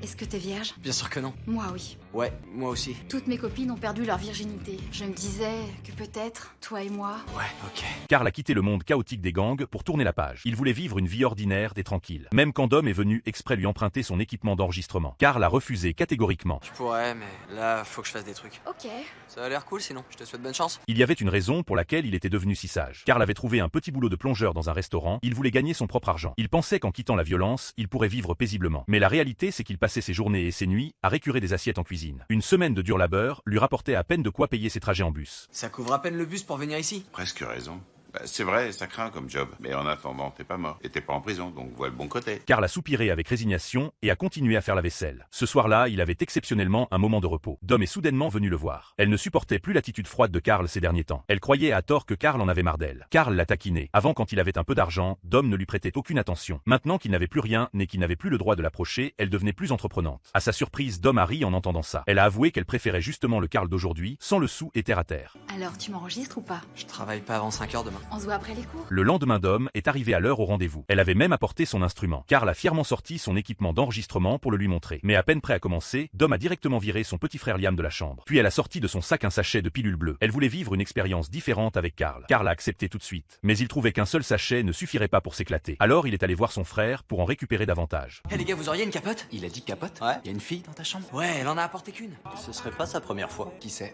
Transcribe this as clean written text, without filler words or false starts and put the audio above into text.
Est-ce que t'es vierge? Bien sûr que non. Moi, oui. Ouais, moi aussi. Toutes mes copines ont perdu leur virginité. Je me disais que peut-être, toi et moi... Ouais, ok. Karl a quitté le monde chaotique des gangs pour tourner la page. Il voulait vivre une vie ordinaire et tranquille. Même quand Dom est venu exprès lui emprunter son équipement d'enregistrement. Karl a refusé catégoriquement. Je pourrais, mais là, faut que je fasse des trucs. Ok. Ça a l'air cool sinon, je te souhaite bonne chance. Il y avait une raison pour laquelle il était devenu si sage. Karl avait trouvé un petit boulot de plongeur dans un restaurant, il voulait gagner son propre argent. Il pensait qu'en quittant la violence, il pourrait vivre paisiblement. Mais la réalité, c'est qu'il passait ses journées et ses nuits à récurer des assiettes en cuisine. Une semaine de dur labeur lui rapportait à peine de quoi payer ses trajets en bus. Ça couvre à peine le bus pour venir ici. Presque raison. Bah, c'est vrai, ça craint comme job. Mais en attendant, t'es pas mort. Et t'es pas en prison, donc vois le bon côté. Karl a soupiré avec résignation et a continué à faire la vaisselle. Ce soir-là, il avait exceptionnellement un moment de repos. Dom est soudainement venu le voir. Elle ne supportait plus l'attitude froide de Karl ces derniers temps. Elle croyait à tort que Karl en avait marre d'elle. Karl l'a taquiné. Avant, quand il avait un peu d'argent, Dom ne lui prêtait aucune attention. Maintenant qu'il n'avait plus rien, et qu'il n'avait plus le droit de l'approcher, elle devenait plus entreprenante. À sa surprise, Dom a ri en entendant ça. Elle a avoué qu'elle préférait justement le Karl d'aujourd'hui, sans le sou et terre à terre. Alors, tu m'enregistres ou pas? Je travaille pas avant 5 heures demain. On se voit après les cours? Le lendemain, Dom est arrivé à l'heure au rendez-vous. Elle avait même apporté son instrument. Karl a fièrement sorti son équipement d'enregistrement pour le lui montrer. Mais à peine prêt à commencer, Dom a directement viré son petit frère Liam de la chambre. Puis elle a sorti de son sac un sachet de pilules bleues. Elle voulait vivre une expérience différente avec Karl. Karl a accepté tout de suite. Mais il trouvait qu'un seul sachet ne suffirait pas pour s'éclater. Alors il est allé voir son frère pour en récupérer davantage. Hé les gars, vous auriez une capote? Il a dit capote? Ouais. Y a une fille dans ta chambre? Ouais, elle en a apporté qu'une. Ce serait pas sa première fois. Qui sait?